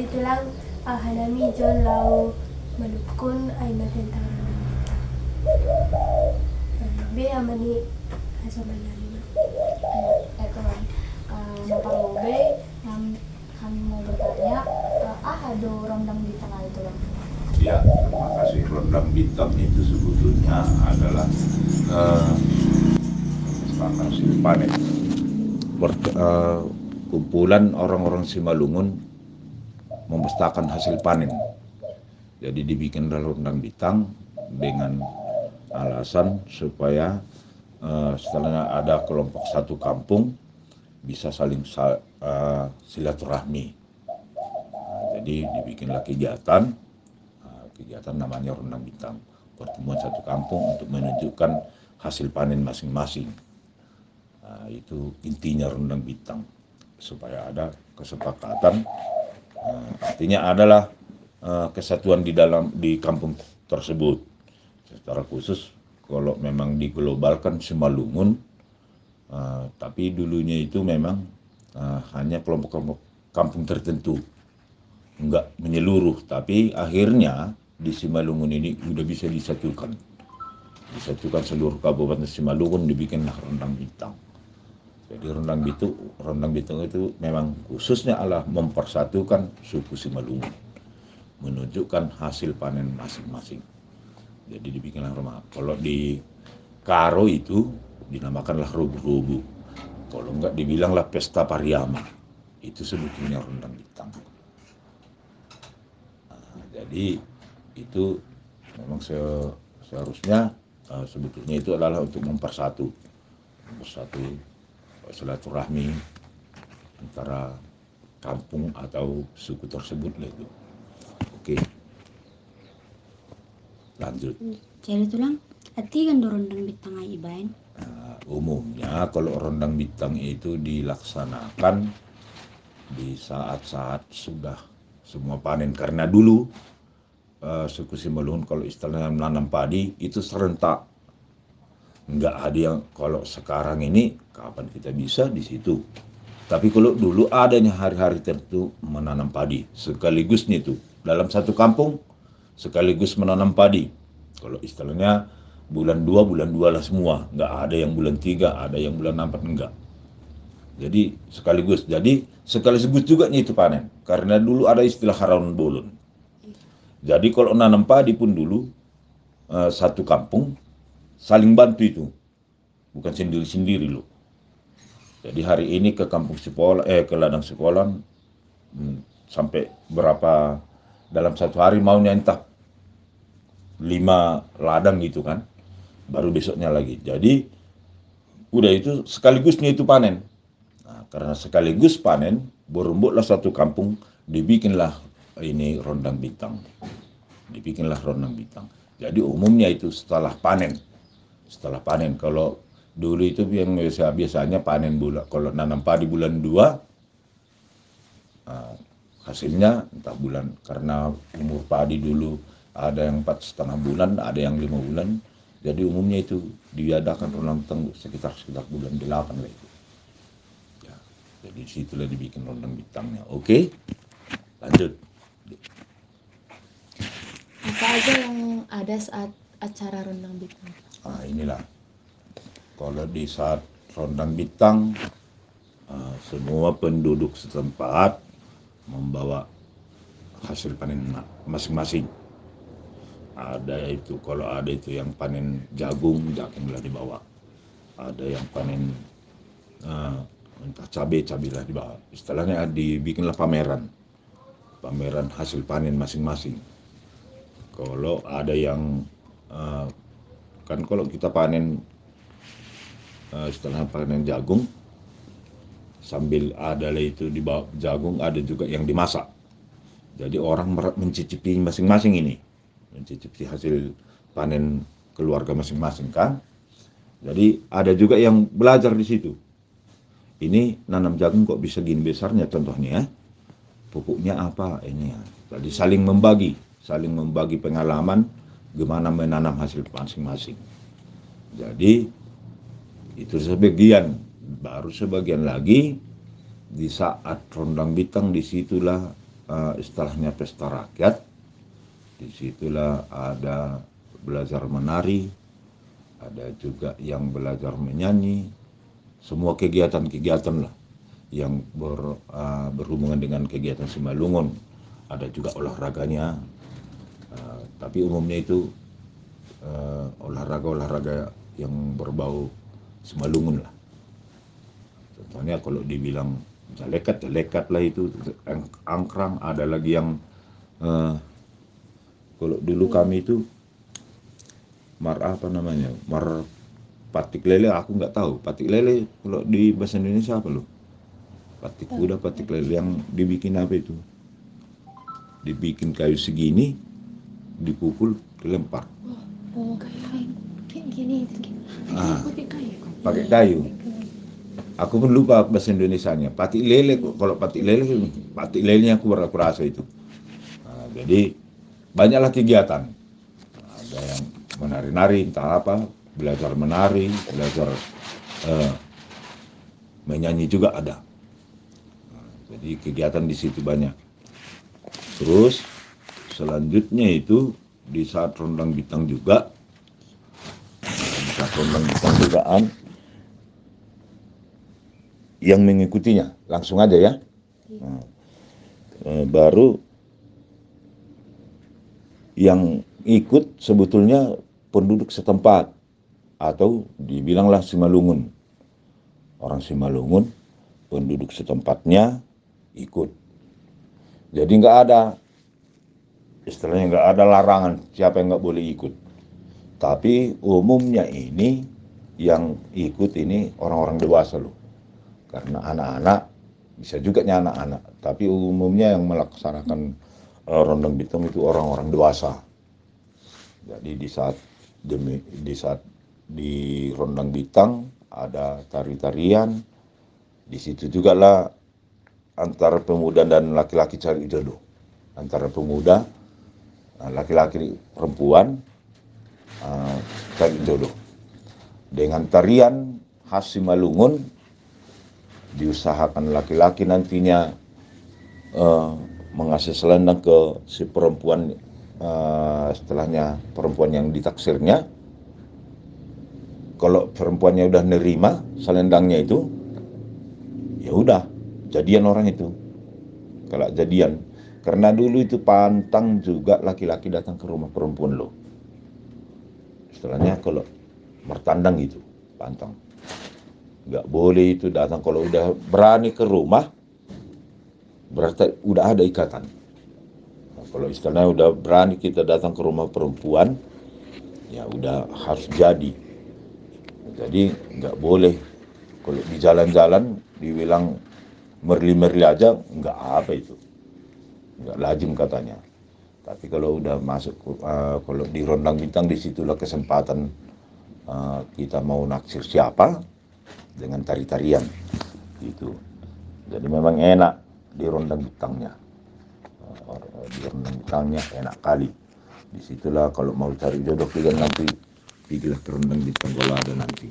itu lang hanami John lau manukun ay matentang be amani asa manalima. Ito kan, Napang Bobe, kami mau bertanya, ada rondang di tengah itu bang? Ya, terima kasih. Rondang Bintang itu sebetulnya adalah hasil panen. Kumpulan orang-orang Simalungun memestakan hasil panen. Jadi dibikinlah Rondang Bintang dengan alasan supaya setelahnya ada kelompok satu kampung bisa saling silaturahmi. Jadi dibikinlah kegiatan namanya Rondang Bintang, pertemuan satu kampung untuk menunjukkan hasil panen masing-masing. Itu intinya Rondang Bintang, supaya ada kesepakatan, artinya adalah kesatuan di kampung tersebut. Secara khusus kalau memang diglobalkan Simalungun, tapi dulunya itu memang hanya kelompok-kelompok kampung tertentu, enggak menyeluruh. Tapi akhirnya di Simalungun ini udah bisa disatukan seluruh kabupaten Simalungun, dibikinlah Rondang Bintang. Jadi Rondang Bintang itu memang khususnya adalah mempersatukan suku Simalungun, menunjukkan hasil panen masing-masing. Jadi dibikinlah rumah. Kalau di Karo itu dinamakanlah rubu-rubu. Kalau enggak dibilanglah pesta Pariama. Itu sebetulnya Rondang Bintang. Jadi itu memang seharusnya sebetulnya itu adalah untuk mempersatu silaturahmi antara kampung atau suku tersebut lah itu. Oke, lanjut. Jadi tulang hati kan Rondang Bintang ay ibain. Umumnya kalau Rondang Bintang itu dilaksanakan di saat-saat sudah semua panen, karena dulu suku Simalungun kalau istilahnya menanam padi itu serentak. Enggak ada yang kalau sekarang ini kapan kita bisa di situ. Tapi kalau dulu adanya hari-hari tertentu menanam padi sekaligus nih tuh dalam satu kampung sekaligus menanam padi. Kalau istilahnya bulan 2 lah semua, enggak ada yang bulan 3, ada yang bulan 4, enggak. Jadi sekaligus juga nih itu panen. Karena dulu ada istilah haraun bolon. Jadi kalau nanam padi pun dulu satu kampung saling bantu itu, bukan sendiri-sendiri loh. Jadi hari ini ke kampung sekolah, ke ladang sekolah sampai berapa dalam satu hari maunya entah 5 ladang gitu kan, baru besoknya lagi. Jadi udah itu sekaligusnya itu panen. Nah, karena sekaligus panen, berumbutlah satu kampung, dibikinlah ini Rondang Bintang. Jadi umumnya itu setelah panen. Kalau dulu itu yang biasanya panen kalau nanam padi bulan 2, hasilnya entah bulan, karena umur padi dulu ada yang 4,5 bulan, ada yang 5 bulan. Jadi umumnya itu diadakan Rondang Bintang sekitar bulan 8 lah itu. Ya, jadi situlah dibikin Rondang Bintangnya. Oke, lanjut. Apa aja yang ada saat acara Rondang Bintang? Inilah, kalau di saat Rondang Bintang semua penduduk setempat membawa hasil panen masing-masing. Kalau ada itu yang panen jagunglah dibawa. Ada yang panen entah cabai-cabai lah dibawa. Istilahnya dibikinlah pameran hasil panen masing-masing. Kalau ada yang kan kalau kita panen setelah panen jagung, sambil ada itu di bawah jagung, ada juga yang dimasak. Jadi orang mencicipi masing-masing ini, mencicipi hasil panen keluarga masing-masing kan. Jadi ada juga yang belajar di situ. Ini nanam jagung kok bisa gini besarnya, contohnya pupuknya apa ini ya. Jadi saling membagi pengalaman gimana menanam hasil masing-masing. Jadi itu sebagian, baru sebagian lagi di saat Rondang Bintang, disitulah istilahnya pesta rakyat. Disitulah ada belajar menari, ada juga yang belajar menyanyi, semua kegiatan-kegiatan lah yang berhubungan dengan kegiatan Simalungun. Ada juga olahraganya, tapi umumnya itu olahraga-olahraga yang berbau Simalungun lah. Contohnya kalau dibilang jalekat lah itu, angkrang, ada lagi yang kalau dulu kami itu mar patik lele, aku nggak tahu patik lele kalau di bahasa Indonesia apa lo? Patik kuda, patik lele yang dibikin apa itu? Dibikin kayu segini, dipukul, dilempar. Oh, kayak gini. Pakai kayu. Aku pun lupa bahasa Indonesianya. Patik lele, kalau patik lelenya aku rasa itu. Nah, jadi banyaklah kegiatan. Ada yang menari-nari, entah apa, belajar menari, belajar menyanyi juga ada. Nah, jadi kegiatan di situ banyak. Terus selanjutnya itu di saat rondang bintang juga, yang mengikutinya langsung aja ya. Nah, baru yang ikut sebetulnya penduduk setempat atau dibilanglah Simalungun. Orang Simalungun, penduduk setempatnya ikut. Jadi istilahnya nggak ada larangan siapa yang nggak boleh ikut. Tapi umumnya ini yang ikut ini orang-orang dewasa loh. Karena anak-anak bisa juga anak-anak, tapi umumnya yang melaksanakan rondang bintang itu orang-orang dewasa. Jadi di saat di rondang bintang ada tari-tarian, di situ juga lah antara pemuda dan laki-laki cari jodoh, antara pemuda, laki-laki, perempuan cari jodoh dengan tarian khas Simalungun. Diusahakan laki-laki nantinya mengasih selendang ke si perempuan, setelahnya perempuan yang ditaksirnya. Kalau perempuannya udah nerima selendangnya itu, ya udah jadian orang itu. Kalau jadian, karena dulu itu pantang juga laki-laki datang ke rumah perempuan loh. Istilahnya kalau mertandang gitu, pantang. Nggak boleh itu datang. Kalau udah berani ke rumah, berarti udah ada ikatan. Nah, kalau istilahnya udah berani kita datang ke rumah perempuan, ya udah harus jadi. Jadi nggak boleh kalau di jalan-jalan dibilang merli-merli aja, nggak apa itu, nggak lazim katanya. Tapi kalau udah masuk, kalau di rondang bintang, disitulah kesempatan kita mau naksir siapa dengan tari-tarian gitu. Jadi memang enak di rondang bintangnya. Di rondang bintangnya enak kali. Disitulah kalau mau cari jodoh juga nanti pergilah ke rondang bintang kalau ada nanti.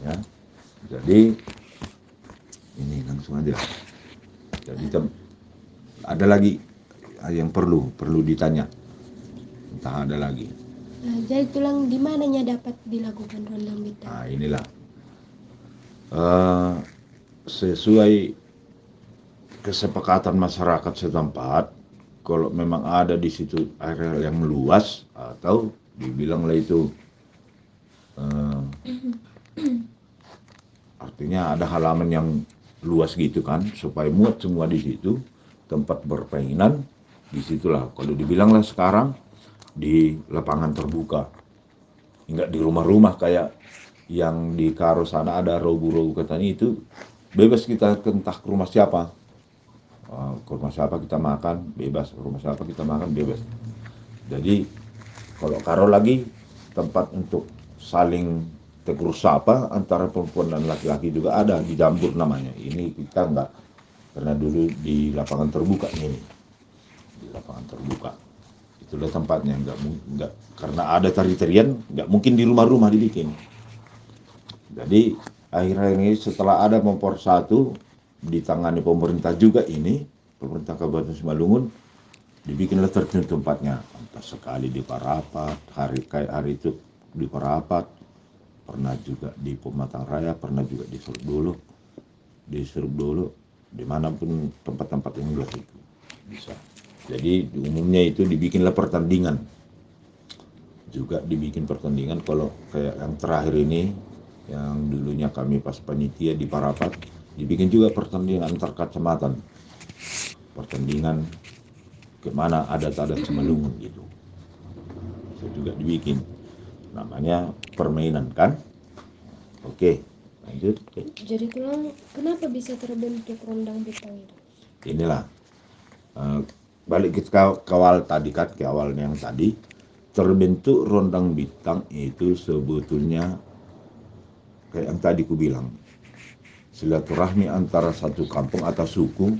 Ya. Jadi ini langsung aja. Jadi ada lagi yang perlu ditanya. Entah ada lagi. Nah, jadi tulang di mananya dapat dilakukan rondang bintang? Nah, inilah. Sesuai kesepakatan masyarakat setempat, kalau memang ada di situ area yang luas atau dibilanglah itu artinya ada halaman yang luas gitu kan, supaya muat semua di situ, tempat berpermainan, disitulah. Kalau dibilanglah sekarang di lapangan terbuka, enggak di rumah-rumah kayak yang di Karo sana ada rogu-rogu katanya itu bebas kita entah ke rumah siapa. Ke rumah siapa kita makan bebas, ke rumah siapa kita makan bebas. Jadi kalau Karo lagi tempat untuk saling tegur sapa antara perempuan dan laki-laki juga ada di Jambur namanya. Ini kita enggak, karena dulu di lapangan terbuka ini. Di lapangan terbuka. Itulah tempatnya, enggak karena ada tari-tarian enggak mungkin di rumah-rumah dibikin. Jadi akhir-akhir ini setelah ada Mempor 1 ditangani pemerintah juga ini, pemerintah Kabupaten Simalungun dibikinlah tertentu tempatnya, entah sekali di Parapat, hari itu di Parapat, pernah juga di Pematang Raya, pernah juga di Seruk Dulu, dimanapun tempat-tempat yang luas itu bisa. Jadi umumnya itu dibikinlah pertandingan, juga dibikin pertandingan. Kalau kayak yang terakhir ini, yang dulunya kami pas panitia di Parapat, dibikin juga pertandingan antar kecamatan, pertandingan kemana adat-adat Simalungun gitu. Itu juga dibikin, namanya permainan kan. Oke, lanjut. Jadi tulang, kenapa bisa terbentuk rondang bintang itu? Inilah balik ke awal tadi kan, ke awalnya yang tadi, terbentuk rondang bintang itu sebetulnya kayak yang tadi ku bilang, silaturahmi antara satu kampung atau suku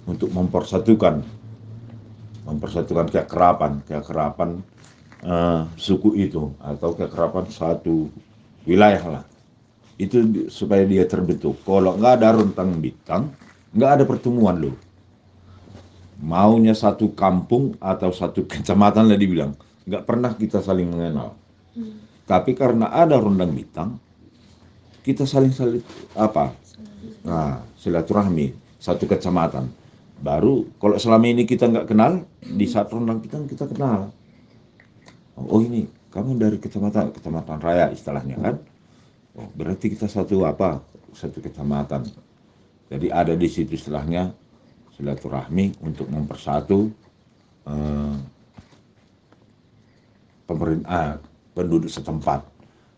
untuk mempersatukan kekerapan suku itu atau kekerapan satu wilayah lah. Itu supaya dia terbentuk. Kalau nggak ada rondang bintang, nggak ada pertemuan loh. Maunya satu kampung atau satu kecamatan lah dibilang, nggak pernah kita saling mengenal. Tapi karena ada rondang bintang, kita saling silaturahmi satu kecamatan. Baru kalau selama ini kita nggak kenal, di saat rondang bintang kita kenal. Oh ini kamu dari kecamatan Raya istilahnya kan. Oh, berarti kita satu kecamatan. Jadi ada di situ istilahnya silaturahmi untuk mempersatu penduduk setempat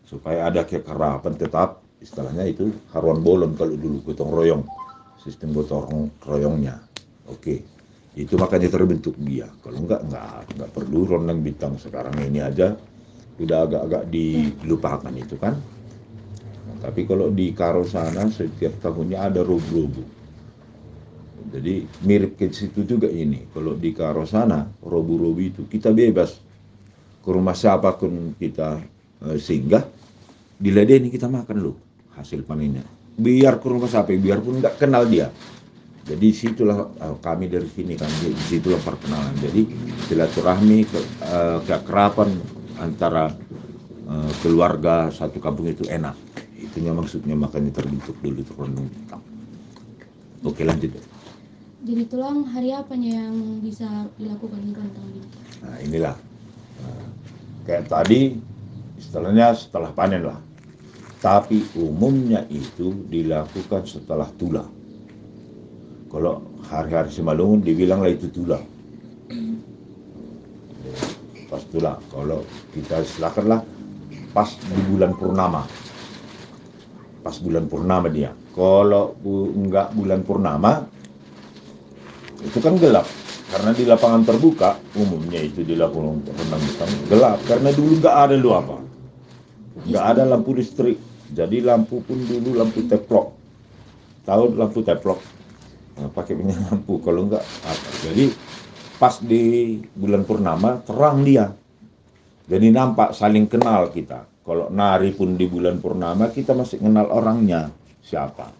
supaya ada kekerapan tetap, istilahnya itu haruan bolon kalau dulu gotong royong, sistem gotong royongnya. Oke, itu makanya terbentuk dia. Kalau enggak perlu rondang bintang. Sekarang ini aja udah agak-agak dilupakan itu kan. Tapi kalau di Karo sana setiap tahunnya ada robu-robu. Jadi mirip ke situ juga ini. Kalau di Karo sana robu-robu itu kita bebas ke rumah siapapun kita singgah, diladeni kita makan loh hasil panennya. Biar ke rumah siapa, biarpun nggak kenal dia. Jadi situlah kami dari sini kan, situlah perkenalan. Jadi silaturahmi kekerapan antara keluarga satu kampung itu enak. Itunya maksudnya, makanya terbentuk dulu itu rondang bintang. Oke, lanjut. Jadi tulang hari apanya yang bisa dilakukan rondang bintang? Nah inilah kayak tadi istilahnya setelah panen lah. Tapi umumnya itu dilakukan setelah tula. Kalau hari-hari Simalungun dibilanglah itu tula. Pas tula. Kalau kita silakanlah pas di bulan purnama. Pas bulan purnama dia. Kalau enggak bulan purnama, itu kan gelap. Karena di lapangan terbuka, umumnya itu dilakukan rondang bintang gelap. Karena dulu enggak ada enggak ada lampu listrik. Jadi lampu pun dulu lampu teplok. Tahu lampu teplok? Nah, pakai minyak lampu. Kalau enggak apa. Jadi pas di bulan purnama terang dia. Jadi nampak saling kenal kita. Kalau nari pun di bulan purnama kita masih kenal orangnya siapa.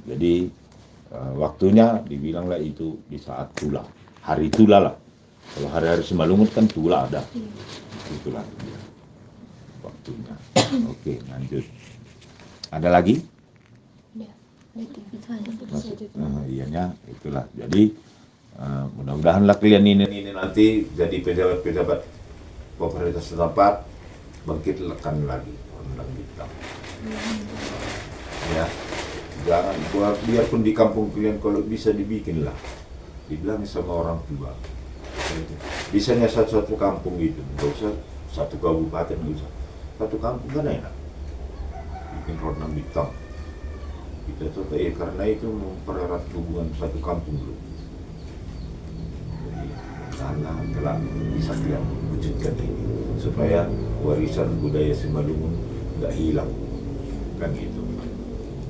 Jadi waktunya dibilanglah itu di saat tula. Hari tula lah. Kalau hari-hari Simalungun kan tula ada. Itulah dia waktunya. Oke, lanjut. Ada lagi? Ya, itu aja. Iyanya itulah. Jadi mudah-mudahanlah kalian ini nanti jadi pejabat-pejabat pemerintah setempat, bangkitkan lagi rondang bintang. Ya, jangan buat, biarpun di kampung kalian kalau bisa dibikin lah, dibilang sama orang tua. Bisanya satu kampung gitu, nggak usah satu kabupaten, nggak usah satu kampung kan enak. Bikin rondang bintang. Kita coba karena itu mempererat hubungan satu kampung dulu. Karena telah bisa kita wujudkan ini supaya warisan budaya Simalungun nggak hilang kan gitu.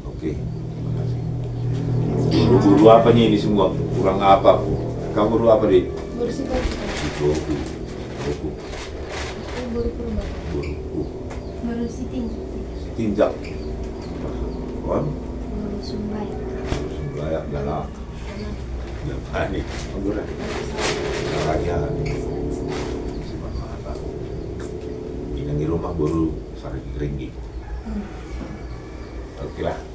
Oke, terima kasih. Guru apa nih ini semua? Kurang apa Bu? Kamu guru apa di? Guru psikologi. Buku. Guru perubahan. Guru. Guru sitinjak. Tinjak. Kon? Guru sumbai. Layak galak. Ya. Ini, mundur lagi. Lagi ya. Simpan mata. Ini di rumah baru sarang ringgi. Oke lah.